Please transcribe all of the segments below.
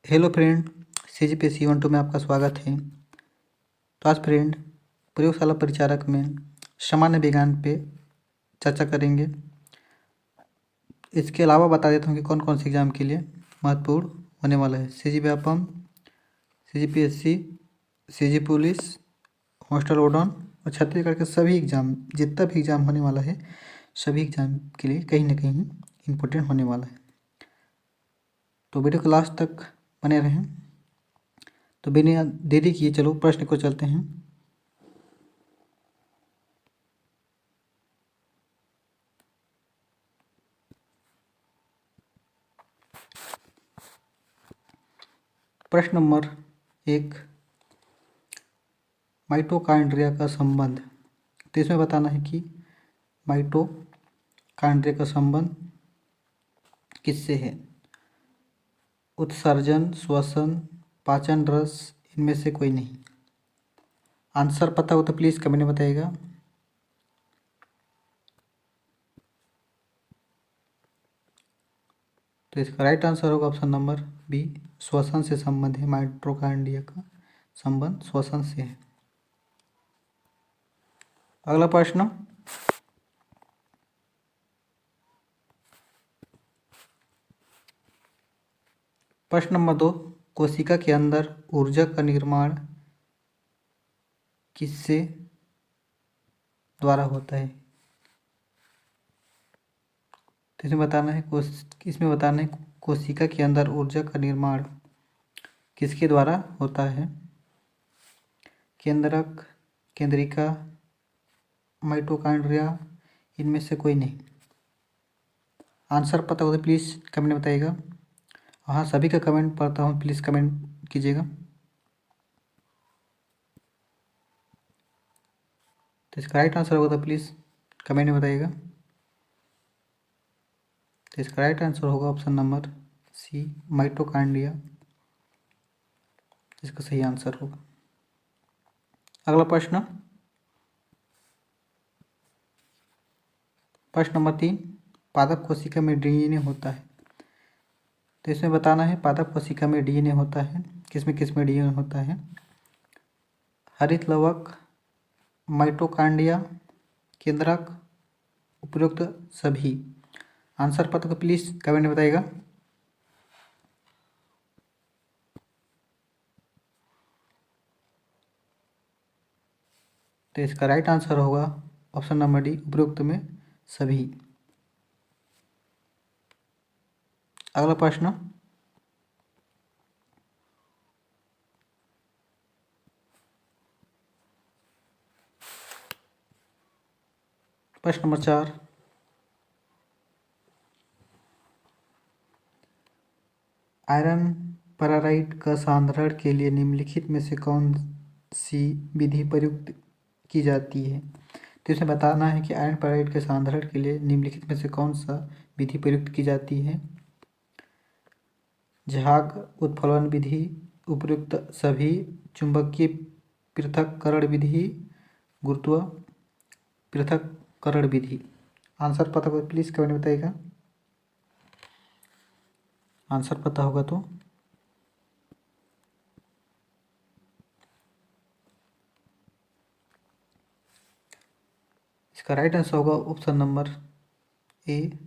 Hello friend, CGPSC 1-2 में आपका स्वागत है। तो आज फ्रेंड प्रयोगशाला परिचारक में सामान्य विज्ञान पे चर्चा करेंगे। इसके अलावा बता देता हूँ कि कौन कौन से एग्ज़ाम के लिए महत्वपूर्ण होने वाला है। CG Vyapam, CGPSC, CG police, hostel warden और छत्तीसगढ़ के सभी एग्ज़ाम, जितना भी एग्ज़ाम होने वाला है सभी एग्ज़ाम के लिए कहीं ना कहीं इम्पोर्टेंट होने वाला है। तो वीडियो को लास्ट तक बने रहें। तो बिना देरी किए चलो प्रश्न को चलते हैं। प्रश्न नंबर 1, माइटोकॉन्ड्रिया का संबंध। तो इसमें बताना है कि माइटोकॉन्ड्रिया का संबंध किससे है। उत्सर्जन, श्वसन, पाचन, रस, इनमें से कोई नहीं। आंसर पता हो तो प्लीज़ कमेंट में बताइएगा। तो इसका राइट आंसर होगा ऑप्शन नंबर बी, श्वसन से संबंध है। माइटोकॉन्ड्रिया का संबंध श्वसन से है। अगला प्रश्न, प्रश्न नंबर 2, कोशिका के अंदर ऊर्जा का निर्माण किससे द्वारा होता है। तो इसमें बताना है कोशिका के अंदर ऊर्जा का निर्माण किसके द्वारा होता है। केंद्रक, केंद्रिका, माइटोकॉन्ड्रिया, इनमें से कोई नहीं। आंसर पता हो तो प्लीज़ कमेंट में बताइएगा। हाँ, सभी का कमेंट पढ़ता हूँ, प्लीज़ कमेंट कीजिएगा। तो इसका राइट आंसर होगा तो प्लीज़ कमेंट में बताइएगा। तो इसका राइट आंसर होगा ऑप्शन नंबर सी, माइटोकॉन्ड्रिया, इसका सही आंसर होगा। अगला प्रश्न, प्रश्न नंबर 3, पादप कोशिका में डीएनए होता है। तो इसमें बताना है पादप कोशिका में डीएनए होता है। किस में डीएनए होता है। हरित लवक, माइटोकॉन्ड्रिया, केंद्रक, उपयुक्त सभी। आंसर पता तो प्लीज़ कमेंट में बताइएगा। तो इसका राइट आंसर होगा ऑप्शन नंबर डी, उपयुक्त में सभी। अगला प्रश्न, प्रश्न नंबर 4, आयरन पेराइट का सांद्रण के लिए निम्नलिखित में से कौन सी विधि प्रयुक्त की जाती है। तो इसमें बताना है कि आयरन पेराइट के सांद्रण के लिए निम्नलिखित में से कौन सा विधि प्रयुक्त की जाती है। झाग उत्प्लवन विधि, उपयुक्त सभी, चुंबकीय पृथक्करण विधि, गुरुत्व पृथक्करण विधि। आंसर पता होगा प्लीज़ कमेंट बताइएगा। आंसर पता होगा तो इसका राइट आंसर होगा ऑप्शन नंबर ए,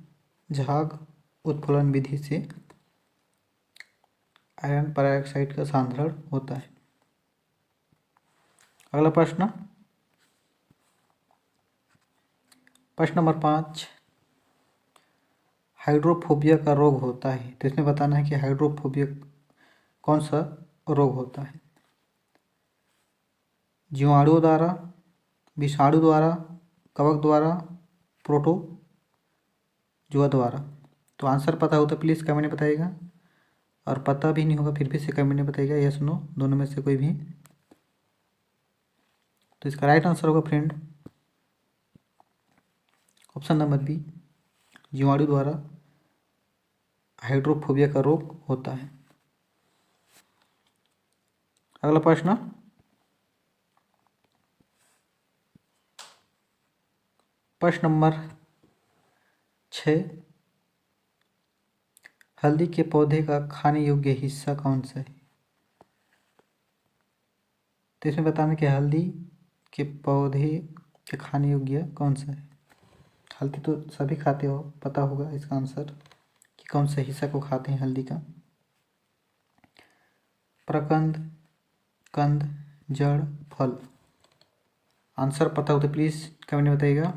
झाग उत्प्लवन विधि से आयरन पेराक्साइड का सांद्रण होता है। अगला प्रश्न, प्रश्न नंबर 5, हाइड्रोफोबिया का रोग होता है। तो इसमें बताना है कि हाइड्रोफोबिया कौन सा रोग होता है। जीवाणुओं द्वारा, विषाणु द्वारा, कवक द्वारा, प्रोटोजुआ द्वारा। तो आंसर पता हो तो प्लीज़ कमेंट में बताइएगा, और पता भी नहीं होगा फिर भी से कमेंट में बताइएगा, यस नो दोनों में से कोई भी। तो इसका राइट आंसर होगा फ्रेंड ऑप्शन नंबर बी, जीवाणु द्वारा हाइड्रोफोबिया का रोग होता है। अगला प्रश्न, प्रश्न नंबर 6, हल्दी के पौधे का खाने योग्य हिस्सा कौन सा है? तो इसमें बताना कि हल्दी के पौधे के खाने योग्य कौन सा है। हल्दी तो सभी खाते हो, पता होगा इसका आंसर कि कौन सा हिस्सा को खाते हैं हल्दी का। प्रकंद, कंद, जड़, फल। आंसर पता हो तो प्लीज़ कमेंट में बताइएगा।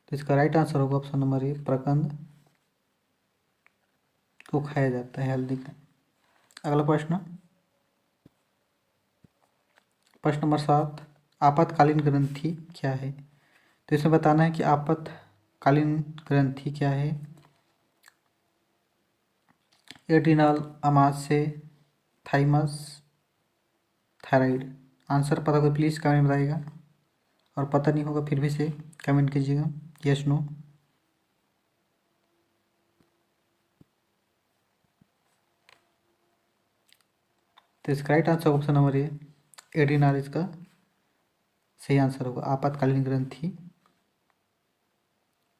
तो इसका राइट आंसर होगा ऑप्शन नंबर ए, प्रकंद को खाया जाता है हल्दी का। अगला प्रश्न, प्रश्न नंबर 7, आपातकालीन ग्रंथि क्या है? तो इसमें बताना है कि आपातकालीन ग्रंथि क्या है। एड्रिनल, आमाशय, थाइमस, थायराइड। आंसर पता हो तो प्लीज़ कमेंट में बताइएगा, और पता नहीं होगा फिर भी से कमेंट कीजिएगा, यस नो। तो इसका right answer option number A, adrenal इसका सही आंसर होगा। आपातकालीन ग्रंथि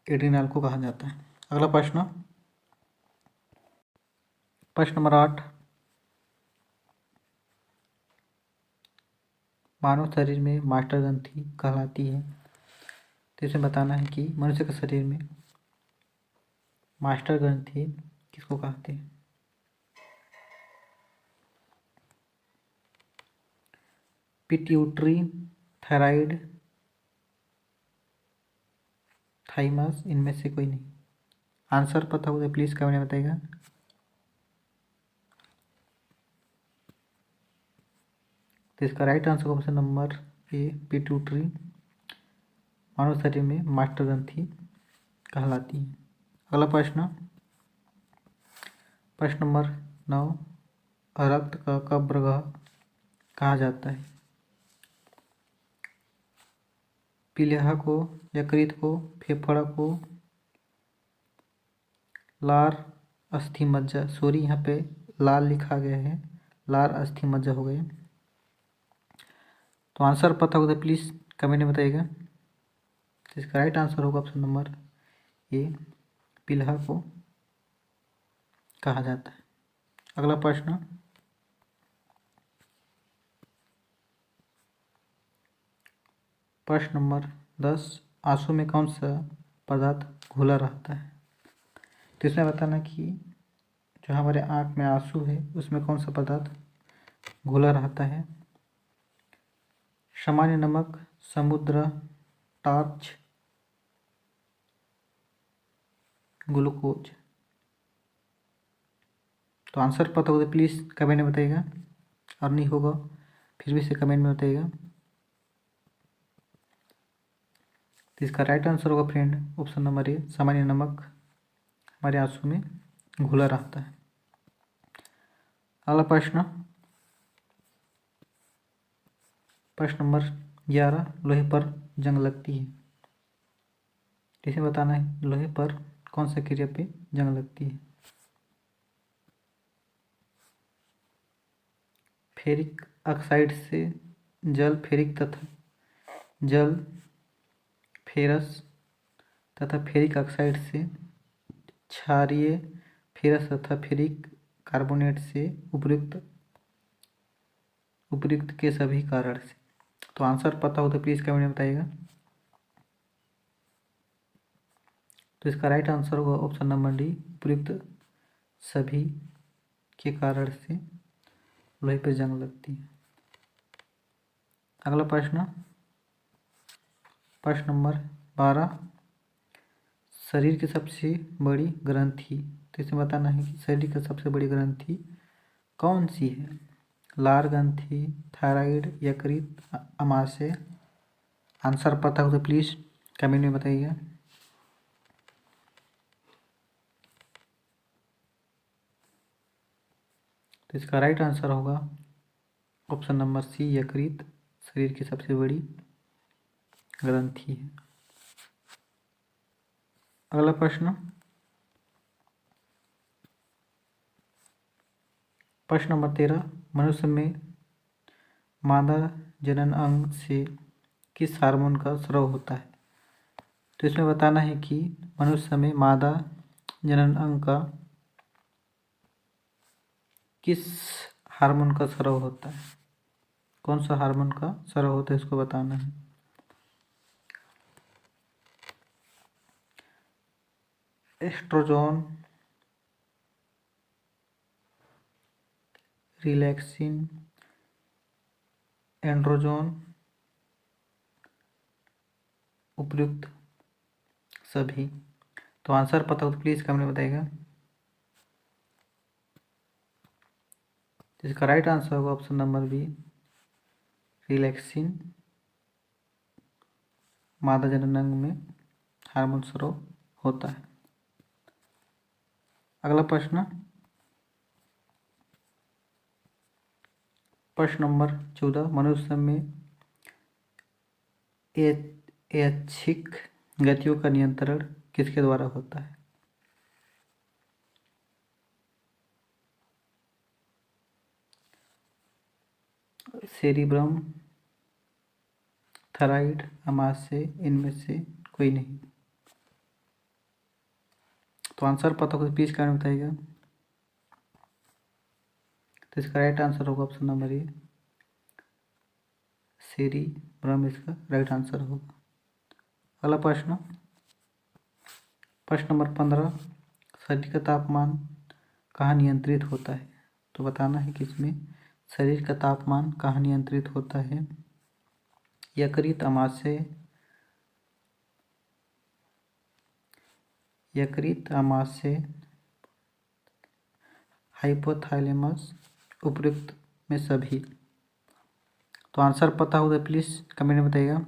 एड्रिनल को कहा जाता है। अगला प्रश्न, प्रश्न नंबर 8, मानव शरीर में मास्टर ग्रंथि कहलाती है। तो इसे बताना है कि मनुष्य के शरीर में मास्टर ग्रंथि किसको कहते हैं। पिट्यूटरी, थायराइड, थाइमस, इनमें से कोई नहीं। आंसर पता हो तो प्लीज़ कमेंट में बताइएगा। तो इसका right answer option number A, pituitary मानव शरीर में मास्टर ग्रंथि कहलाती है। अगला प्रश्न, प्रश्न नंबर 9, रक्त का कब ग्रह कहा जाता है? पीलिया को, यकृत को, फेफड़ा को, लार, अस्थि मज्जा। सॉरी, यहाँ पे लाल लिखा गया है, लार अस्थि मज्जा हो गए। तो आंसर पता हो तो प्लीज़ कमेंट में बताइएगा। तो इसका राइट आंसर होगा ऑप्शन नंबर ए, पीलिया को कहा जाता है। अगला प्रश्न, प्रश्न नंबर 10, आंसू में कौन सा पदार्थ घुला रहता है? तो इसमें बताना कि जो हमारे आँख में आंसू है उसमें कौन सा पदार्थ घुला रहता है। सामान्य नमक, समुद्र, टार्च, ग्लूकोज। तो आंसर पता हो तो प्लीज़ कमेंट में बताइएगा, और नहीं होगा फिर भी से कमेंट में बताइएगा। तो इसका राइट आंसर होगा फ्रेंड ऑप्शन नंबर ए, सामान्य नमक हमारे आंसू में घुला रहता है। अगला प्रश्न, प्रश्न नंबर 11, लोहे पर जंग लगती है। इसे बताना है लोहे पर कौन सा क्रिया पे जंग लगती है। फेरिक ऑक्साइड से जल फेरिक तथा जल फेरस तथा फेरिक ऑक्साइड से क्षारीय फेरस तथा फेरिक कार्बोनेट से उपयुक्त उपयुक्त के सभी कारण से। तो आंसर पता हो तो प्लीज़ कमेंट में बताइएगा। तो इसका राइट आंसर होगा ऑप्शन नंबर डी, उपयुक्त सभी के कारण से लोहे पर जंग लगती है। अगला प्रश्न, प्रश्न नंबर 12, शरीर की सबसे बड़ी ग्रंथि। तो इसमें बताना है कि शरीर की सबसे बड़ी ग्रंथि कौन सी है। लार ग्रंथि, थायराइड, यकृत, आमाशय। आंसर पता हो तो प्लीज़ कमेंट में बताइएगा। तो इसका राइट आंसर होगा ऑप्शन नंबर सी, यकृत शरीर की सबसे बड़ी ग्रंथि है। अगला प्रश्न, प्रश्न नंबर 13, मनुष्य में मादा जनन अंग से किस हार्मोन का स्राव होता है। तो इसमें बताना है कि मनुष्य में मादा जनन अंग का किस हार्मोन का स्राव होता है, कौन सा हार्मोन का स्राव होता है, इसको बताना है। एस्ट्रोजन, रिलैक्सिन, एंड्रोजन, उपयुक्त सभी। तो आंसर पता हो तो प्लीज़ कमेंट में बताइएगा। इसका राइट आंसर होगा ऑप्शन नंबर बी, रिलैक्सिन, मादा जनन अंग में हार्मोन स्राव होता है। अगला प्रश्न, प्रश्न नंबर 14, मनुष्य में ऐच्छिक गतियों का नियंत्रण किसके द्वारा होता है? सेरिब्रम, थायराइड, आमाशय, इनमें से कोई नहीं। तो आंसर पता हो तो प्लीज कमेंट बताइएगा। तो इसका राइट आंसर होगा ऑप्शन नंबर ए, सेरिब्रम इसका राइट आंसर होगा। अगला प्रश्न, प्रश्न नंबर 15, शरीर का तापमान कहाँ नियंत्रित होता है? तो बताना है कि इसमें शरीर का तापमान कहाँ नियंत्रित होता है। यकृत, आमाशय, यकृत, आमाशय, हाइपोथैलेमस, उपयुक्त में सभी। तो आंसर पता होगा प्लीज़ कमेंट में बताइएगा।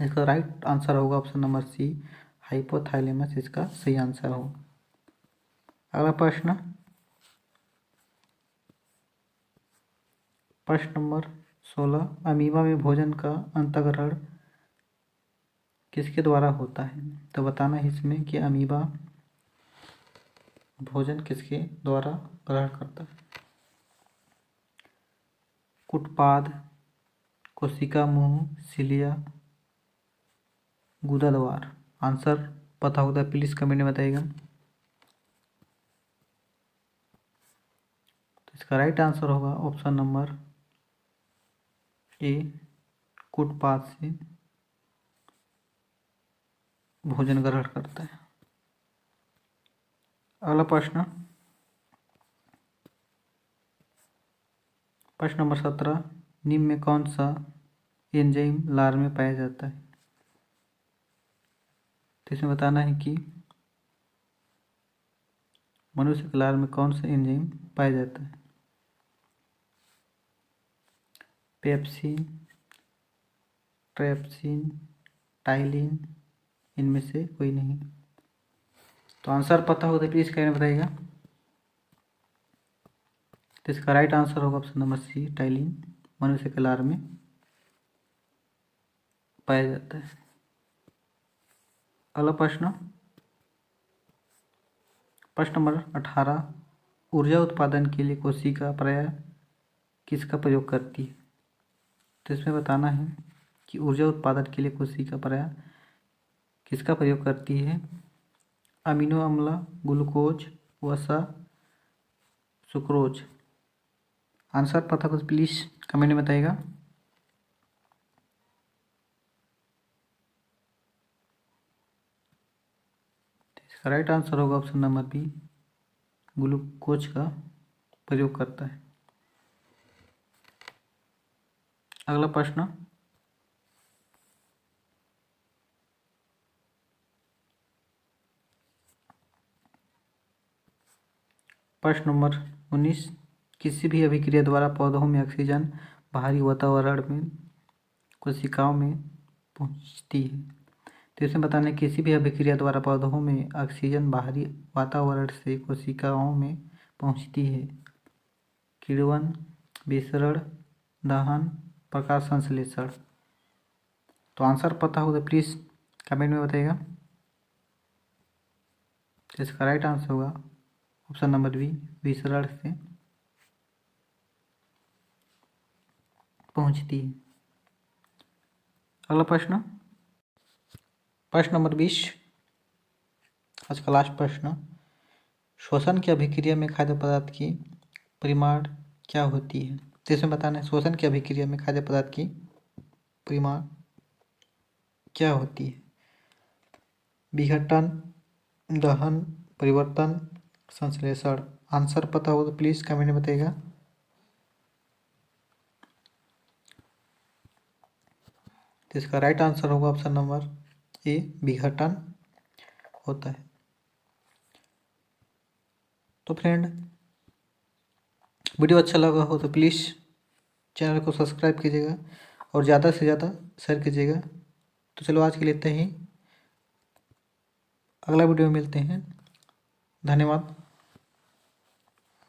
इसका राइट आंसर होगा ऑप्शन नंबर सी, हाइपोथैलेमस इसका सही आंसर होगा। अगला प्रश्न, प्रश्न नंबर 16, अमीबा में भोजन का अंतःग्रहण किसके द्वारा होता है? तो बताना है इसमें कि अमीबा भोजन किसके द्वारा ग्रहण करता है। कुटपाद, कोशिका मुंह, सिलिया, गुदा द्वार। आंसर पता होता है प्लीज़ कमेंट में बताइएगा। तो इसका राइट आंसर होगा ऑप्शन नंबर ए, कुटपाद से भोजन ग्रहण करता है। अगला प्रश्न, प्रश्न नंबर 17, निम्न में कौन सा एंजाइम लार में पाया जाता है? तो इसमें बताना है कि मनुष्य के लार में कौन सा एंजाइम पाया जाता है। पेप्सिन, ट्रेप्सिन, टाइलिन, इनमें से कोई नहीं। तो आंसर पता हो तो प्लीज़ कमेंट में बताइएगा। तो इसका राइट आंसर होगा ऑप्शन नंबर सी, टाइलिन मनुष्य के लार में पाया जाता है। अगला प्रश्न, प्रश्न नंबर 18, ऊर्जा उत्पादन के लिए कोशिका प्रायः किसका प्रयोग करती है? तो इसमें बताना है कि ऊर्जा उत्पादन के लिए कोशिका प्रायः किसका प्रयोग करती है। अमीनो अम्ल, ग्लूकोज, वसा, सुक्रोज। आंसर पता हो तो प्लीज़ कमेंट में बताइएगा। इसका राइट आंसर होगा ऑप्शन नंबर बी, ग्लूकोज का प्रयोग करता है। अगला प्रश्न, प्रश्न नंबर 19, किसी भी अभिक्रिया द्वारा पौधों में ऑक्सीजन बाहरी वातावरण में कोशिकाओं में पहुंचती है। तो इसमें बताना है किसी भी अभिक्रिया द्वारा पौधों में ऑक्सीजन बाहरी वातावरण से कोशिकाओं में पहुंचती है। किण्वन, विसरण, दहन, प्रकाश संश्लेषण। तो आंसर पता हो तो प्लीज़ कमेंट में बताइएगा। तो इसका राइट आंसर होगा ऑप्शन नंबर बी, विसरण से पहुंचती है। अगला प्रश्न, प्रश्न नंबर 20, आज का लास्ट प्रश्न। श्वसन की अभिक्रिया में खाद्य पदार्थ की परिमाण क्या होती है? तो इसमें बताना है श्वसन की अभिक्रिया में खाद्य पदार्थ की परिमाण क्या होती है? विघटन, दहन, परिवर्तन, संश्लेषण। आंसर पता हो तो प्लीज़ कमेंट में बताइएगा। तो इसका राइट आंसर होगा ऑप्शन नंबर ए, विघटन होता है। तो फ्रेंड, वीडियो अच्छा लगा हो तो प्लीज़ चैनल को सब्सक्राइब कीजिएगा और ज़्यादा से ज़्यादा शेयर कीजिएगा। तो चलो आज के लिए इतना ही, अगला वीडियो में मिलते हैं। धन्यवाद।